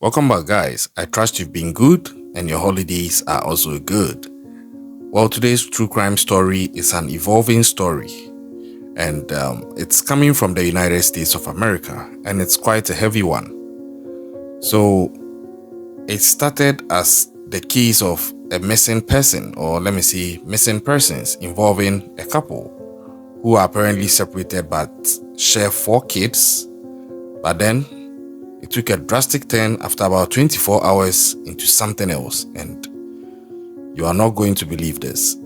Welcome back, guys. I trust you've been good and your holidays are also good. Well, today's true crime story is an evolving story, and it's coming from the United States of America, and it's quite a heavy one. So it started as the case of a missing person, or let me say missing persons, involving a couple who are apparently separated but share 4 kids. But then it took a drastic turn after about 24 hours into something else, and you are not going to believe this.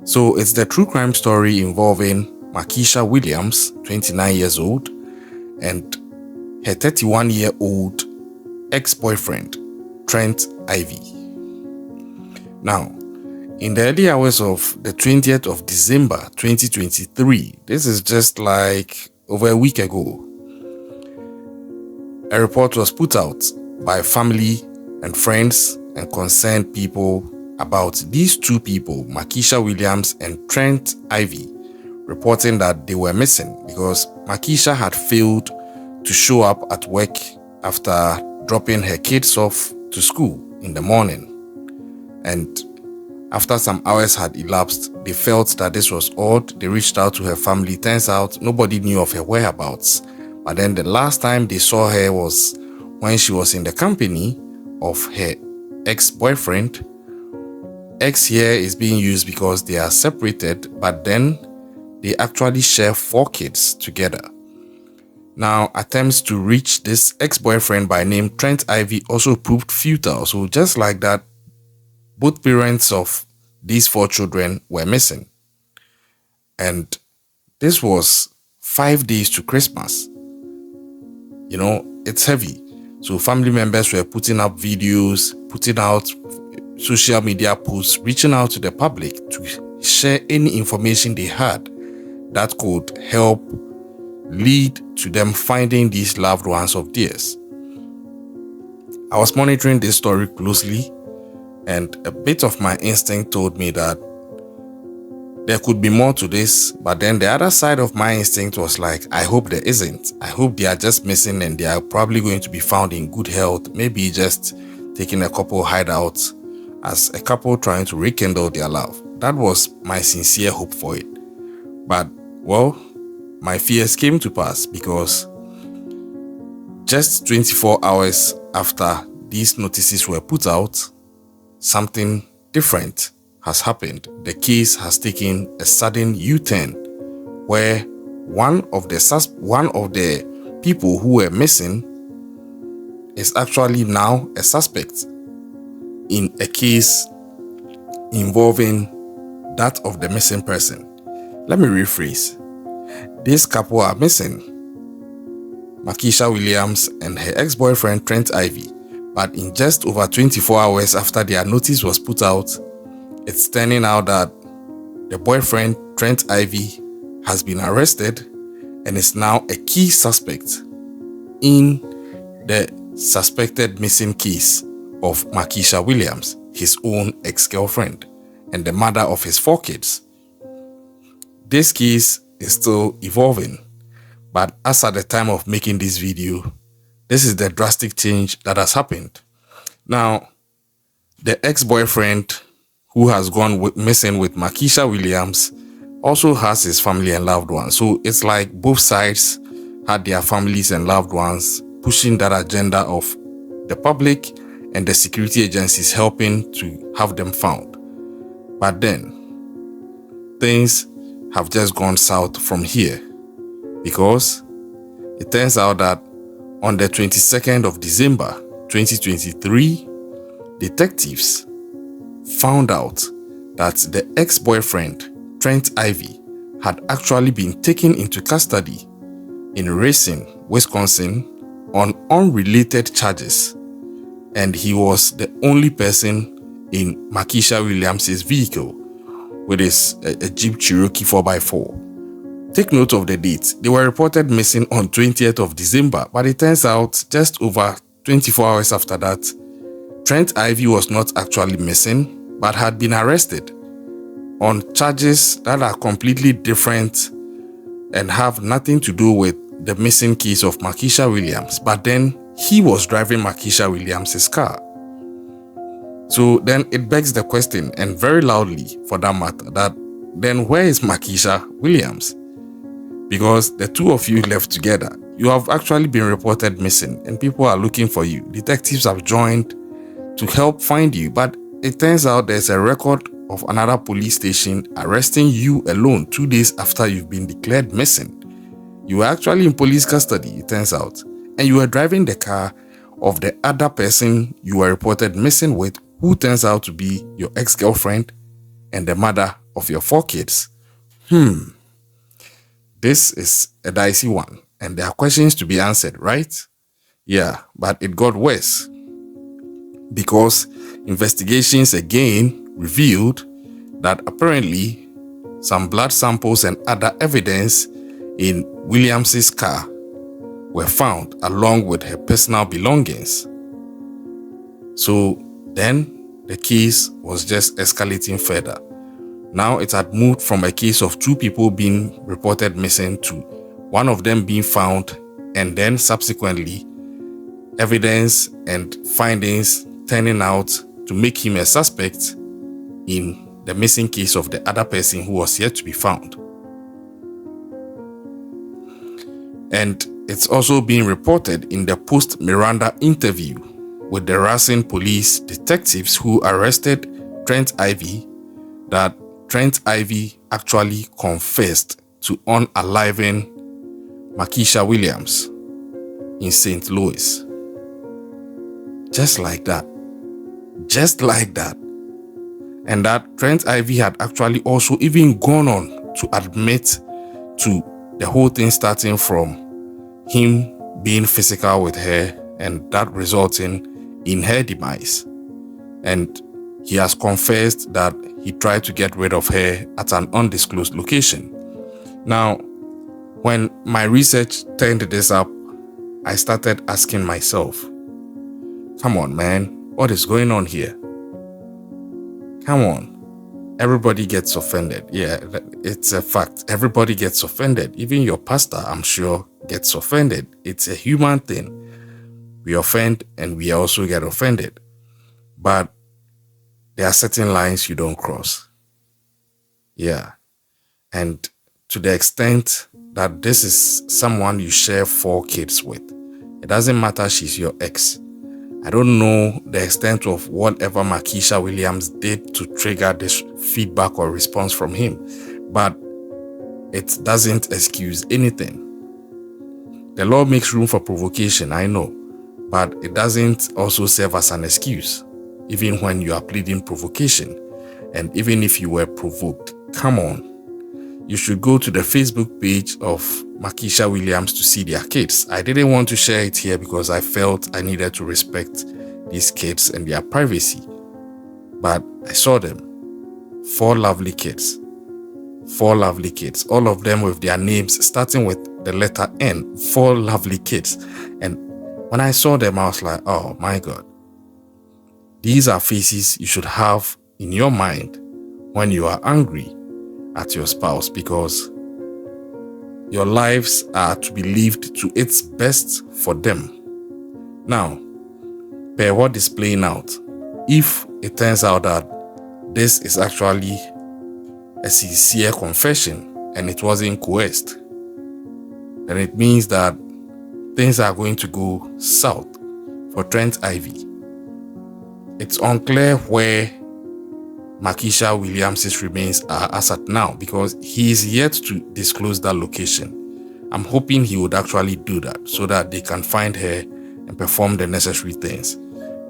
So it's the true crime story involving Marquisha Williams, 29 years old, and her 31-year-old ex-boyfriend, Trent Ivy. Now, in the early hours of the 20th of December 2023, this is just like over a week ago, a report was put out by family and friends and concerned people about these 2 people, Marquisha Williams and Trent Ivy, reporting that they were missing because Marquisha had failed to show up at work after dropping her kids off to school in the morning. And after some hours had elapsed, they felt that this was odd. They reached out to her family. Turns out nobody knew of her whereabouts. But then the last time they saw her was when she was in the company of her ex-boyfriend. Ex here is being used because they are separated, but then they actually share 4 kids together. Now, attempts to reach this ex-boyfriend by name Trent Ivy also proved futile. So just like that, both parents of these 4 children were missing. And this was 5 days to Christmas. You know, it's heavy. So family members were putting up videos, putting out social media posts, reaching out to the public to share any information they had that could help lead to them finding these loved ones of theirs. I was monitoring this story closely, and a bit of my instinct told me that there could be more to this, but then the other side of my instinct was like, I hope there isn't. I hope they are just missing and they are probably going to be found in good health, maybe just taking a couple hideouts as a couple trying to rekindle their love. That was my sincere hope for it. But, well, my fears came to pass because just 24 hours after these notices were put out, something different has happened. The case has taken a sudden U-turn where one of the people who were missing is actually now a suspect in a case involving that of the missing person. Let me rephrase. This couple are missing, Marquisha Williams and her ex-boyfriend Trent Ivy, but in just over 24 hours after their notice was put out, it's turning out that the boyfriend, Trent Ivy, has been arrested and is now a key suspect in the suspected missing case of Marquisha Williams, his own ex-girlfriend, and the mother of his 4 kids. This case is still evolving, but as at the time of making this video, this is the drastic change that has happened. Now, the ex-boyfriend who has gone missing with Marquisha Williams also has his family and loved ones. So it's like both sides had their families and loved ones pushing that agenda of the public and the security agencies helping to have them found. But then things have just gone south from here, because it turns out that on the 22nd of December 2023, detectives found out that the ex-boyfriend, Trent Ivy, had actually been taken into custody in Racine, Wisconsin on unrelated charges, and he was the only person in Marquisha Williams' vehicle, which is a Jeep Cherokee 4x4. Take note of the date. They were reported missing on 20th of December, but it turns out just over 24 hours after that, Trent Ivy was not actually missing, but had been arrested on charges that are completely different and have nothing to do with the missing case of Marquisha Williams. But then he was driving Marquisha Williams' car. So then it begs the question, and very loudly for that matter, that then where is Marquisha Williams? Because the two of you left together. You have actually been reported missing and people are looking for you. Detectives have joined to help find you, but it turns out there's a record of another police station arresting you alone 2 days after you've been declared missing. You were actually in police custody, it turns out, and you were driving the car of the other person you were reported missing with, who turns out to be your ex-girlfriend and the mother of your 4 kids. This is a dicey one, and there are questions to be answered, right? Yeah, but it got worse, because investigations again revealed that apparently some blood samples and other evidence in Williams's car were found along with her personal belongings. So then the case was just escalating further. Now it had moved from a case of 2 people being reported missing to one of them being found, and then subsequently evidence and findings turning out to make him a suspect in the missing case of the other person who was yet to be found. And it's also being reported in the post-Miranda interview with the Racine police detectives who arrested Trent Ivy that Trent Ivy actually confessed to unaliving Marquisha Williams in St. Louis. Just like that. Just like that. And that Trent Ivy had actually also even gone on to admit to the whole thing, starting from him being physical with her and that resulting in her demise. And he has confessed that he tried to get rid of her at an undisclosed location. Now, when my research turned this up, I started asking myself, come on, man, what is going on here? Come on. Everybody gets offended. Yeah, it's a fact. Everybody gets offended. Even your pastor, I'm sure, gets offended. It's a human thing. We offend and we also get offended. But there are certain lines you don't cross. Yeah. And to the extent that this is someone you share 4 kids with, it doesn't matter she's your ex. I don't know the extent of whatever Marquisha Williams did to trigger this feedback or response from him, but it doesn't excuse anything. The law makes room for provocation, I know, but it doesn't also serve as an excuse, even when you are pleading provocation. And even if you were provoked, come on. You should go to the Facebook page of Marquisha Williams to see their kids. I didn't want to share it here because I felt I needed to respect these kids and their privacy. But I saw them. 4 lovely kids. 4 lovely kids. All of them with their names starting with the letter N. 4 lovely kids. And when I saw them, I was like, oh my God. These are faces you should have in your mind when you are angry at your spouse, because your lives are to be lived to its best for them. Now, per what is playing out, if it turns out that this is actually a sincere confession and it wasn't coerced, then it means that things are going to go south for Trent Ivy. It's unclear where Marquisha Williams' remains are as at now, because he is yet to disclose that location. I'm hoping he would actually do that so that they can find her and perform the necessary things.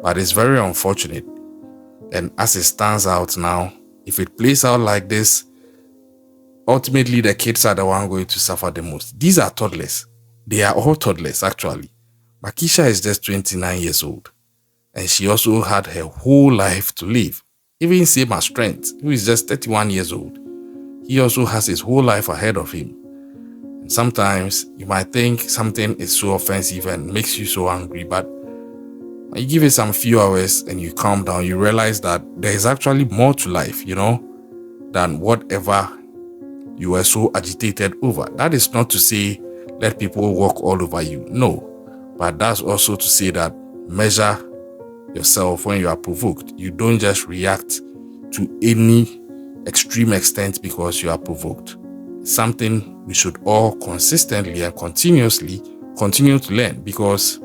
But it's very unfortunate. And as it stands out now, if it plays out like this, ultimately the kids are the one going to suffer the most. These are toddlers. They are all toddlers, actually. Marquisha is just 29 years old. And she also had her whole life to live. Even same as Trent, who is just 31 years old. He also has his whole life ahead of him. And sometimes you might think something is so offensive and makes you so angry, but when you give it some few hours and you calm down, you realize that there is actually more to life, than whatever you were so agitated over. That is not to say let people walk all over you. No. But that's also to say that measure yourself when you are provoked. You don't just react to any extreme extent because you are provoked. It's something we should all consistently and continuously continue to learn, because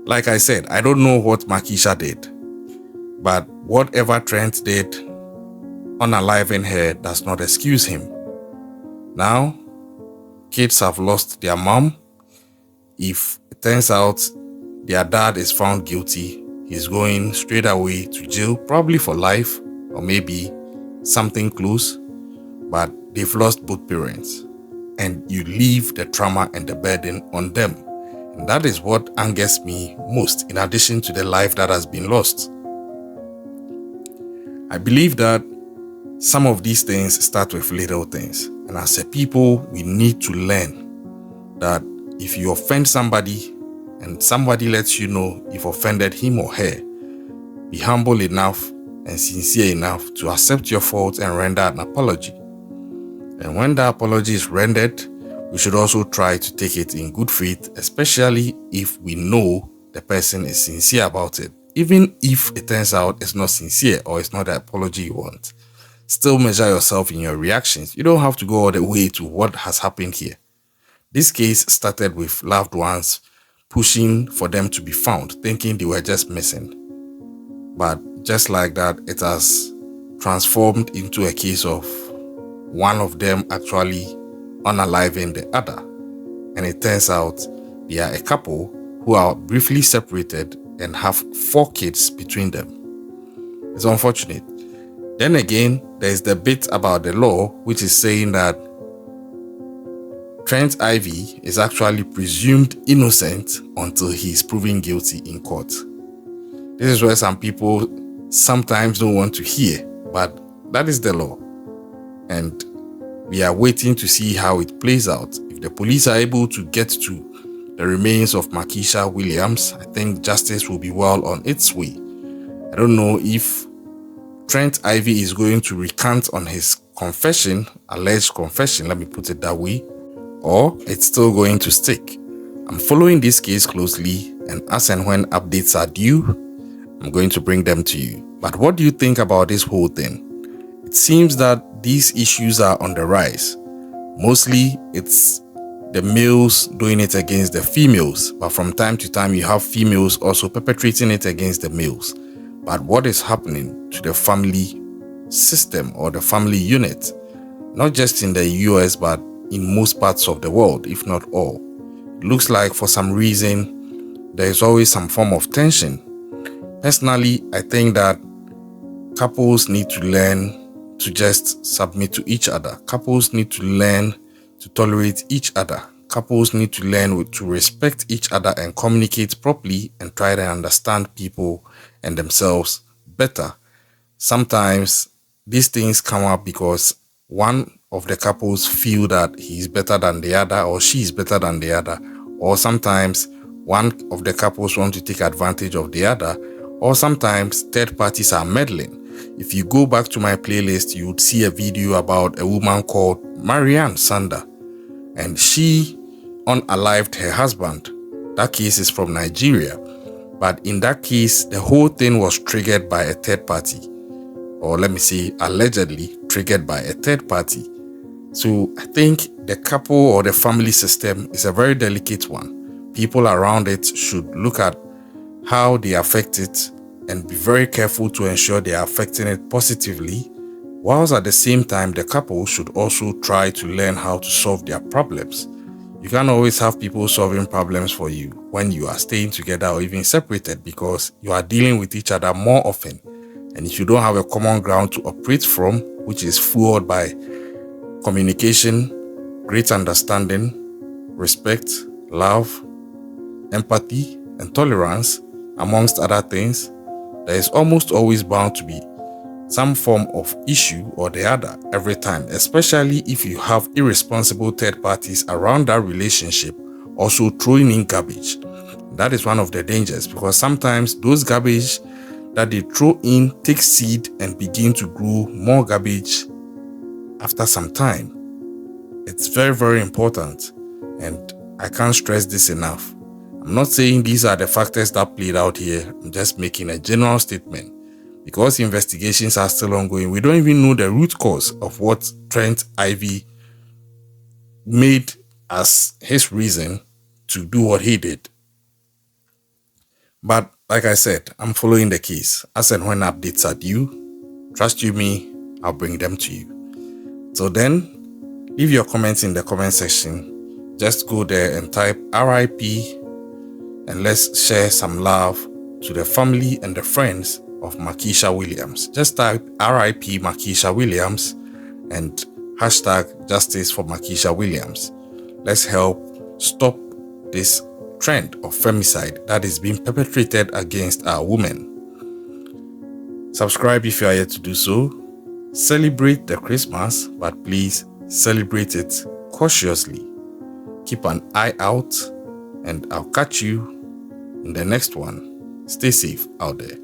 like I said, I don't know what Marquisha did, but whatever Trent did unaliving her does not excuse him. Now, kids have lost their mom. If it turns out their dad is found guilty, he's going straight away to jail, probably for life or maybe something close, but they've lost both parents, and you leave the trauma and the burden on them. And that is what angers me most, in addition to the life that has been lost. I believe that some of these things start with little things, and as a people, we need to learn that if you offend somebody and somebody lets you know you've offended him or her, be humble enough and sincere enough to accept your fault and render an apology. And when the apology is rendered, we should also try to take it in good faith, especially if we know the person is sincere about it. Even if it turns out it's not sincere or it's not the apology you want, still measure yourself in your reactions. You don't have to go all the way to what has happened here. This case started with loved ones pushing for them to be found, thinking they were just missing. But just like that, it has transformed into a case of one of them actually unaliving the other. And it turns out they are a couple who are briefly separated and have 4 kids between them. It's unfortunate. Then again, there's the bit about the law, which is saying that Trent Ivy is actually presumed innocent until he is proven guilty in court. This is where some people sometimes don't want to hear, but that is the law. And we are waiting to see how it plays out. If the police are able to get to the remains of Marquisha Williams, I think justice will be well on its way. I don't know if Trent Ivy is going to recant on his confession, alleged confession, let me put it that way, or it's still going to stick. I'm following this case closely, and as and when updates are due, I'm going to bring them to you. But what do you think about this whole thing? It seems that these issues are on the rise. Mostly, it's the males doing it against the females, but from time to time, you have females also perpetrating it against the males. But what is happening to the family system or the family unit, not just in the US, but in most parts of the world, if not all? It looks like for some reason, there is always some form of tension. Personally, I think that couples need to learn to just submit to each other. Couples need to learn to tolerate each other. Couples need to learn to respect each other and communicate properly and try to understand people and themselves better. Sometimes these things come up because one of the couples feel that he's better than the other or she's better than the other, or sometimes one of the couples want to take advantage of the other, or sometimes third parties are meddling. If you go back to my playlist, you would see a video about a woman called Murd3r, and she unalived her husband. That case is from Nigeria, but in that case, the whole thing was triggered by a third party, or let me say allegedly triggered by a third party. So I think the couple or the family system is a very delicate one. People around it should look at how they affect it and be very careful to ensure they are affecting it positively, whilst at the same time the couple should also try to learn how to solve their problems. You can't always have people solving problems for you when you are staying together or even separated, because you are dealing with each other more often. And if you don't have a common ground to operate from, which is fueled by communication, great understanding, respect, love, empathy, and tolerance, amongst other things, there is almost always bound to be some form of issue or the other every time, especially if you have irresponsible third parties around that relationship also throwing in garbage. That is one of the dangers, because sometimes those garbage that they throw in take seed and begin to grow more garbage after some time. It's very, very important, and I can't stress this enough. I'm not saying these are the factors that played out here. I'm just making a general statement. Because investigations are still ongoing, we don't even know the root cause of what Trent Ivy made as his reason to do what he did. But like I said, I'm following the case. As and when updates are due, trust you me, I'll bring them to you. So then, leave your comments in the comment section. Just go there and type RIP, and let's share some love to the family and the friends of Marquisha Williams. Just type RIP Marquisha Williams and hashtag justice for Marquisha Williams. Let's help stop this trend of femicide that is being perpetrated against our women. Subscribe if you are yet to do so. Celebrate the Christmas, but please celebrate it cautiously. Keep an eye out, and I'll catch you in the next one. Stay safe out there.